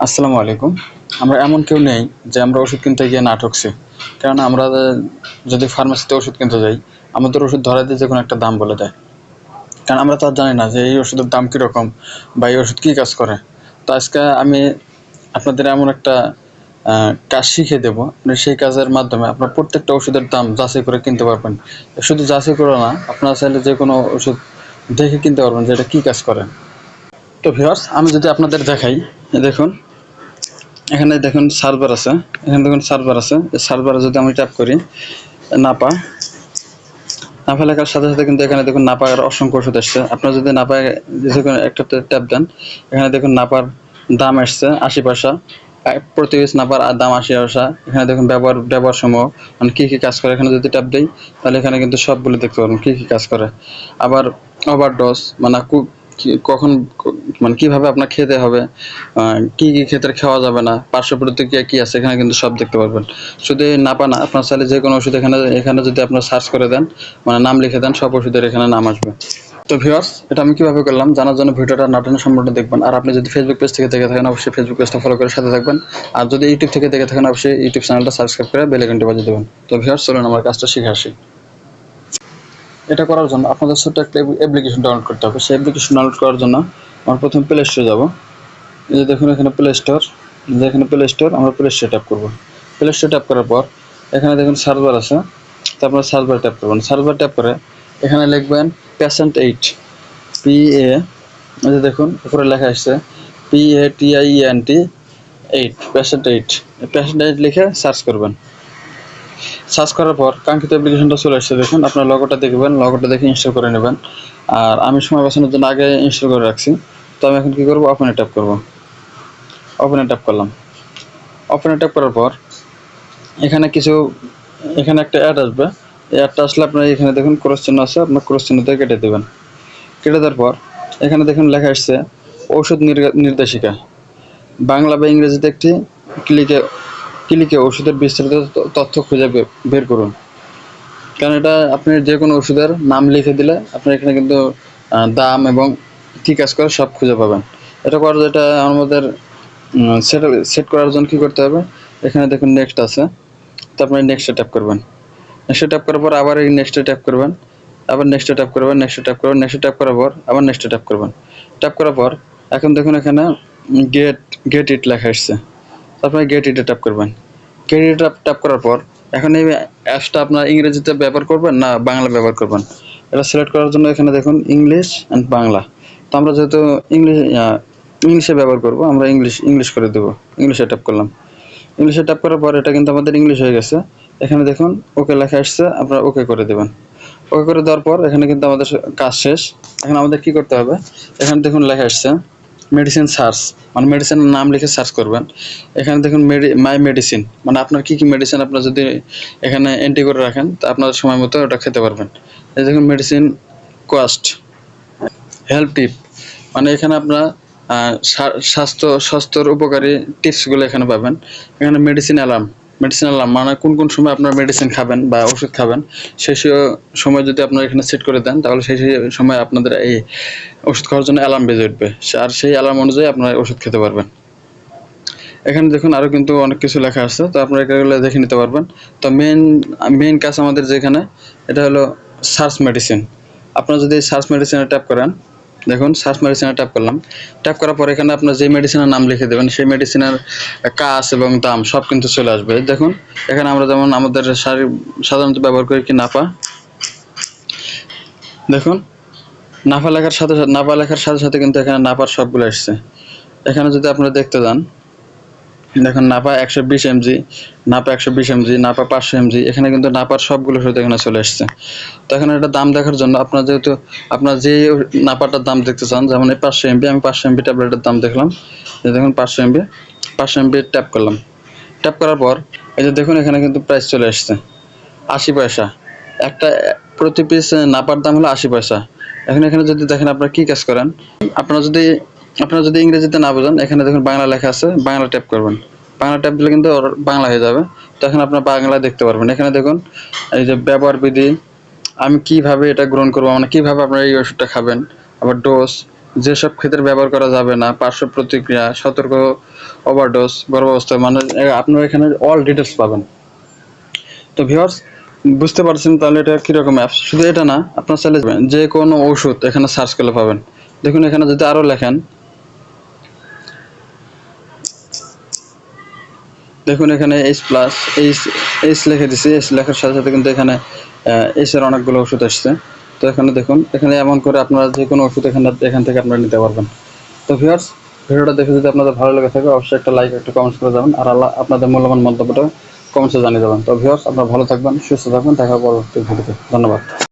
আসসালামু আলাইকুম। আমরা এমন কেউ নেই যে আমরা ওষুধ কিনতে গিয়ে না ঠকছি। কারণ আমরা যদি ফার্মেসিতে ওষুধ কিনতে যাই, আমাদের ওষুধ ধরায় দিয়ে যেকোনো একটা দাম বলে দেয়। কারণ আমরা তো আর জানি না যে এই ওষুধের দাম কীরকম বা এই ওষুধ কী কাজ করে। তো আজকে আমি আপনাদের এমন একটা কাজ শিখিয়ে দেবো, সেই কাজের মাধ্যমে আপনার প্রত্যেকটা ওষুধের দাম যাচাই করে কিনতে পারবেন। শুধু যাচাই করে না, আপনারা চাইলে যেকোনো ওষুধ দেখে কিনতে পারবেন যে এটা কী কাজ করে। তো ভিউয়ার্স, আমি যদি আপনাদের দেখাই, দেখুন এখানে দেখুন সার্ভার আছে, এখানে দেখুন সার্ভার আছে। এই সার্ভারে যদি আমি ট্যাপ করি নাপা, নাপা লেখার সাথে সাথে কিন্তু এখানে দেখুন নাপার অসংখ্য ওষুধ আসছে। আপনারা যদি নাপায় দেখুন একটা ট্যাপ দেন, এখানে দেখুন নাপার দাম আসছে ৮০ পয়সা, প্রতি পিস নাপার দাম ৮০ পয়সা। এখানে দেখুন ব্যবহার সমূহ মানে কী কী কাজ করে, এখানে যদি ট্যাপ দিই তাহলে এখানে কিন্তু সবগুলো দেখতে পারবেন কী কী কাজ করে। আবার ওভারডোজ মানে কখন মানে কীভাবে আপনার খেতে হবে, কী কী ক্ষেত্রে খাওয়া যাবে না, পার্শ্ব প্রতিক্রিয়া কী আছে, এখানে কিন্তু সব দেখতে পারবেন। শুধু এই নাপা না, আপনার চাইলে যে কোনো ওষুধ এখানে যদি আপনার সার্চ করে দেন, মানে নাম লিখে দেন, সব ওষুধের এখানে নাম আসবে। তো ভিউয়ার্স, এটা আমি কীভাবে করলাম জানার জন্য ভিডিওটা নাটানো সম্পূর্ণ দেখবেন। আর আপনি যদি ফেসবুক পেজ থেকে দেখে থাকেন, অবশ্যই ফেসবুক পেজটা ফলো করে সাথে থাকবেন। আর যদি ইউটিউব থেকে দেখে থাকেন, অবশ্যই ইউটিউব চ্যানেলটা সাবস্ক্রাইব করে বেল আইকনটি বাজিয়ে দেবেন। তো ভিউয়ার্স, চলুন আমার কাজটা শিখে আসি। এটা করার জন্য আপনাদের ছোট্ট একটা অ্যাপ্লিকেশন ডাউনলোড করতে হবে। সেই অ্যাপ্লিকেশন ডাউনলোড করার জন্য আমরা প্রথমে প্লে স্টোরে যাবো। এই যে দেখুন এখানে প্লে স্টোর, যেখানে প্লে স্টোর, আমরা প্লে স্টোরে ট্যাপ করবো। প্লে স্টোরে ট্যাপ করার পর এখানে দেখুন সার্ভার আছে, তারপর সার্ভার ট্যাপ করবেন। সার্ভার ট্যাপ করে এখানে লিখবেন পেশেন্ট 8, PA, এই যে দেখুন উপরে লেখা আসছে PATIENT 8, পেশেন্ট 8। পেশেন্ট 8 লিখে সার্চ করবেন। সার্চ করার পর কাঙ্ক্ষিত অ্যাপ্লিকেশনটা চলে আসছে। দেখুন আপনার লগোটা দেখবেন, লগোটা দেখে ইনস্টল করে নেবেন। আর আমি সময় বাঁচানোর জন্য আগে ইনস্টল করে রাখছি। তো আমি এখন কী করবো, ওপেনে ট্যাপ করবো। ওপেনে ট্যাপ করলাম। ওপেনে ট্যাপ করার পর এখানে একটা অ্যাড আসবে। এই অ্যাডটা আসলে আপনার এখানে দেখুন ক্রস চিহ্ন আছে, আপনার ক্রস চিহ্ন দিয়ে কেটে দেবেন। কেটে দেওয়ার পর এখানে দেখুন লেখা আসছে ঔষধ নির্দেশিকা, বাংলা বা ইংরেজিতে একটি ক্লিকে ওষুধের বিস্তারিত তথ্য খুঁজে বের করুন। কারণ এটা আপনি যে কোনো ওষুধের নাম লিখে দিলে আপনার এখানে কিন্তু দাম এবং কী কাজ করে সব খুঁজে পাবেন। এটা আমাদের সেট করার জন্য কী করতে হবে, এখানে দেখুন নেক্সট আছে, তো আপনি নেক্সটে ট্যাপ করবেন। নেক্সটে ট্যাপ করার পর আবার এই নেক্সটে ট্যাপ করবেন, আবার নেক্সটে ট্যাপ করবেন, নেক্সটে ট্যাপ করবেন, নেক্সটে ট্যাপ করার পর আবার নেক্সটে ট্যাপ করবেন। ট্যাপ করার পর এখন দেখুন এখানে গেট ইট লেখা আসছে, তারপরে গেট ইটে ট্যাপ করবেন। গেট ইটে ট্যাপ করার পর এখন এই অ্যাপসটা আপনার ইংরেজিতে ব্যবহার করবেন না বাংলা ব্যবহার করবেন, এটা সিলেক্ট করার জন্য এখানে দেখুন ইংলিশ অ্যান্ড বাংলা। তো আমরা যেহেতু ইংলিশে ব্যবহার করব, আমরা ইংলিশ করে দেবো। ইংলিশে ট্যাপ করলাম। ইংলিশে ট্যাপ করার পর এটা কিন্তু আমাদের ইংলিশ হয়ে গেছে। এখানে দেখুন ওকে লেখা আসছে, আপনারা ওকে করে দেবেন। ওকে করে দেওয়ার পর এখানে কিন্তু আমাদের কাজ শেষ। এখন আমাদের কি করতে হবে, এখানে দেখুন লেখা আসছে মেডিসিন সার্চ, মানে মেডিসিনের নাম লিখে সার্চ করবেন। এখানে দেখুন মাই মেডিসিন, মানে আপনার কী কী মেডিসিন আপনার যদি এখানে এন্ট্রি করে রাখেন তা আপনার সময় মতো ওটা খেতে পারবেন। এই দেখুন মেডিসিন কস্ট, হেল্প টিপ, মানে এখানে আপনার স্বাস্থ্যর উপকারী টিপসগুলো এখানে পাবেন। এখানে মেডিসিন অ্যালার্ম মানে কোন সময় আপনার মেডিসিন খাবেন বা ওষুধ খাবেন সেই সময় যদি আপনারা এখানে সেট করে দেন তাহলে সেই সময় আপনাদের এই ওষুধ খাওয়ার জন্য অ্যালার্ম বেজে উঠবে, আর সেই অ্যালার্ম অনুযায়ী আপনারা ওষুধ খেতে পারবেন। এখানে দেখুন আরও কিন্তু অনেক কিছু লেখা আছে, তো আপনারা এগুলো দেখে নিতে পারবেন। তো মেইন কাজ আমাদের যেখানে, এটা হলো সার্চ মেডিসিন। আপনারা যদি সার্চ মেডিসিনে ট্যাপ করেন, দেখুন সার্চ মেডিসিনে ট্যাপ করলাম। ট্যাপ করার পর এখানে আপনার যে মেডিসিনের নাম লিখে দেবেন সেই মেডিসিনের কাজ এবং দাম সব কিন্তু চলে আসবে। দেখুন এখানে আমরা যেমন আমাদের সাধারণত ব্যবহার করি কি নাপা, দেখুন নাপা লেখার সাথে সাথে কিন্তু এখানে নাপার সবগুলো আসছে। এখানে যদি আপনারা দেখতে যান, দেখুন Napa 120 mg, Napa 120 mg, Napa 500 mg, এখানে কিন্তু নাপার সবগুলো শুধু এখানে চলে আসছে। তো এখানে এটা দাম দেখার জন্য যেহেতু আপনার যে নাপাটার দাম দেখতে চান, যেমন এই 500 mg, আমি 500 mg ট্যাবলেটের দাম দেখলাম। এই দেখুন 500 mg ট্যাপ করলাম। ট্যাপ করার পর এই যে দেখুন এখানে কিন্তু প্রাইস চলে আসছে 80 পয়সা। একটা প্রতি পিস নাপার দাম হলো 80 পয়সা। এখানে যদি দেখেন আপনারা কী কাজ করেন, আপনারা যদি ইংরেজিতে না বোঝেন, এখানে দেখুন বাংলা লেখা আছে, বাংলা ট্যাপ করবেন। বাংলা ট্যাপ দিলে কিন্তু বাংলা হয়ে যাবে। তো এখন আপনার বাংলা দেখতে পারবেন। এখানে দেখুন এই যে ব্যবহার বিধি, আমি কিভাবে এটা গ্রহণ করবো, মানে কীভাবে আপনারা এই ওষুধটা খাবেন, আবার ডোজ, যেসব ক্ষেত্রে ব্যবহার করা যাবে না, পার্শ্ব প্রতিক্রিয়া, সতর্ক, ওভারডোজ, গর্ভাবস্থা, মানে আপনারা এখানে অল ডিটেলস পাবেন। তো ভিউয়ার্স, বুঝতে পারছেন তাহলে এটা কীরকম অ্যাপস। শুধু এটা না, আপনার চাইলে যে কোনো ওষুধ এখানে সার্চ করলে পাবেন। দেখুন এখানে যদি আরও লেখেন, দেখুন এখানে এইচ লিখে দিছি। এইচ লেখার সাথে সাথে কিন্তু এখানে এইচের অনেকগুলো ওষুধ আসছে। তো এখানে দেখুন, এখানে এমন করে আপনারা যে কোনো ওষুধ এখান থেকে আপনারা নিতে পারবেন। তো ভিউয়ার্স, ভিডিওটা দেখে যদি আপনাদের ভালো লেগে থাকে অবশ্যই একটা লাইক, একটা কমেন্টস করে যাবেন, আর আপনাদের মূল্যবান মন্তব্যটা কমেন্টসে জানিয়ে যাবেন। তো ভিউয়ার্স, আপনারা ভালো থাকবেন, সুস্থ থাকবেন, দেখা পরবর্তী ভিডিওতে। ধন্যবাদ।